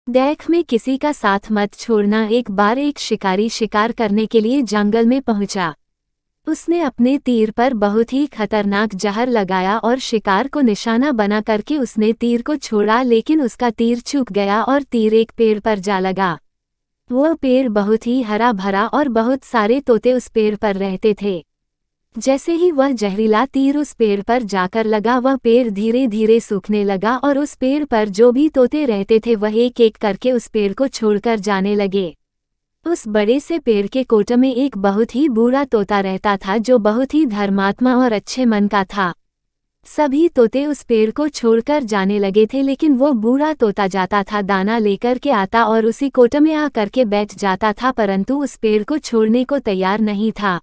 देख में किसी का साथ मत छोड़ना। एक बार एक शिकारी शिकार करने के लिए जंगल में पहुंचा। उसने अपने तीर पर बहुत ही खतरनाक जहर लगाया और शिकार को निशाना बना करके उसने तीर को छोड़ा, लेकिन उसका तीर चूक गया और तीर एक पेड़ पर जा लगा। वह पेड़ बहुत ही हरा भरा और बहुत सारे तोते उस पेड़ पर रहते थे। जैसे ही वह जहरीला तीर उस पेड़ पर जाकर लगा, वह पेड़ धीरे धीरे सूखने लगा और उस पेड़ पर जो भी तोते रहते थे वह एक एक करके उस पेड़ को छोड़कर जाने लगे। उस बड़े से पेड़ के कोट में एक बहुत ही बूढ़ा तोता रहता था जो बहुत ही धर्मात्मा और अच्छे मन का था। सभी तोते उस पेड़ को छोड़कर जाने लगे थे, लेकिन वो बूढ़ा तोता जाता था, दाना लेकर के आता और उसी कोट में आ करके बैठ जाता था, परंतु उस पेड़ को छोड़ने को तैयार नहीं था।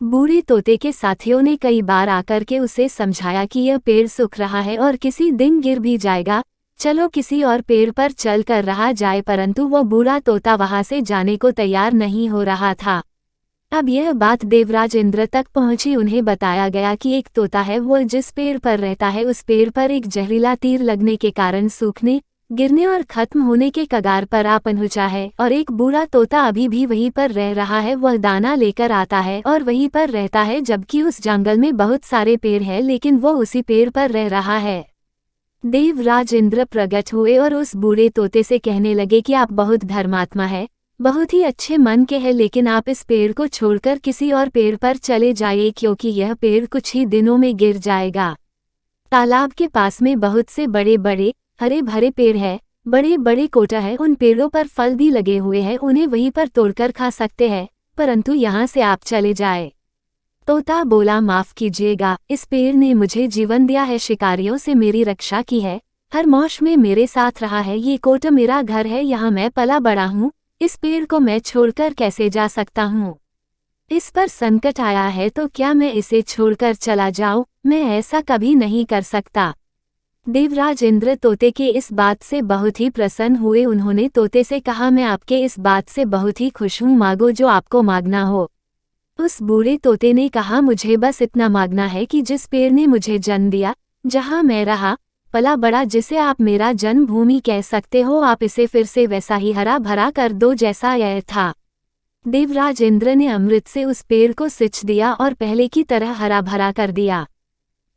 बूढ़े तोते के साथियों ने कई बार आकर के उसे समझाया कि यह पेड़ सूख रहा है और किसी दिन गिर भी जाएगा, चलो किसी और पेड़ पर चल कर रहा जाए, परंतु वो बूढ़ा तोता वहां से जाने को तैयार नहीं हो रहा था। अब यह बात देवराज इंद्र तक पहुंची। उन्हें बताया गया कि एक तोता है, वो जिस पेड़ पर रहता है उस पेड़ पर एक जहरीला तीर लगने के कारण सूखने, गिरने और खत्म होने के कगार पर आ पहुंचा है, और एक बूढ़ा तोता अभी भी वहीं पर रह रहा है। वह दाना लेकर आता है और वहीं पर रहता है, जबकि उस जंगल में बहुत सारे पेड़ हैं, लेकिन वो उसी पेड़ पर रह रहा है। देवराज इंद्र प्रकट हुए और उस बूढ़े तोते से कहने लगे कि आप बहुत धर्मात्मा है, बहुत ही अच्छे मन के हैं, लेकिन आप इस पेड़ को छोड़कर किसी और पेड़ पर चले जाइए, क्योंकि यह पेड़ कुछ ही दिनों में गिर जाएगा। तालाब के पास में बहुत से बड़े बड़े हरे भरे पेड़ है, बड़े बड़े कोटा है, उन पेड़ों पर फल भी लगे हुए हैं, उन्हें वहीं पर तोड़कर खा सकते हैं, परंतु यहाँ से आप चले जाए। तोता बोला, माफ कीजिएगा, इस पेड़ ने मुझे जीवन दिया है, शिकारियों से मेरी रक्षा की है, हर मौसम में मेरे साथ रहा है, ये कोट मेरा घर है, यहाँ मैं पला बड़ा हूँ, इस पेड़ को मैं छोड़कर कैसे जा सकता हूँ? इस पर संकट आया है तो क्या मैं इसे छोड़कर चला जाऊँ? मैं ऐसा कभी नहीं कर सकता। देवराज इंद्र तोते के इस बात से बहुत ही प्रसन्न हुए। उन्होंने तोते से कहा, मैं आपके इस बात से बहुत ही खुश हूँ, मांगो जो आपको मांगना हो। उस बूढ़े तोते ने कहा, मुझे बस इतना मांगना है कि जिस पेड़ ने मुझे जन्म दिया, जहाँ मैं रहा पला बड़ा, जिसे आप मेरा जन्मभूमि कह सकते हो, आप इसे फिर से वैसा ही हरा भरा कर दो जैसा यह था। देवराज इंद्र ने अमृत से उस पेड़ को सिंच दिया और पहले की तरह हरा भरा कर दिया।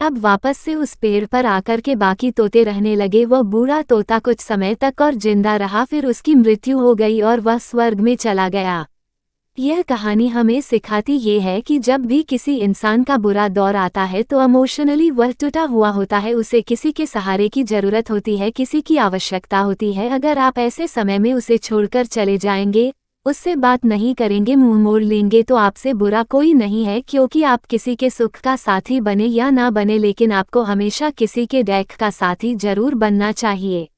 अब वापस से उस पेड़ पर आकर के बाकी तोते रहने लगे। वह बूढ़ा तोता कुछ समय तक और जिंदा रहा, फिर उसकी मृत्यु हो गई और वह स्वर्ग में चला गया। यह कहानी हमें सिखाती ये है कि जब भी किसी इंसान का बुरा दौर आता है तो इमोशनली वह टूटा हुआ होता है, उसे किसी के सहारे की जरूरत होती है, किसी की आवश्यकता होती है। अगर आप ऐसे समय में उसे छोड़कर चले जाएंगे, उससे बात नहीं करेंगे, मुंह मोड़ लेंगे, तो आपसे बुरा कोई नहीं है, क्योंकि आप किसी के सुख का साथी बने या ना बने, लेकिन आपको हमेशा किसी के दुख का साथी जरूर बनना चाहिए।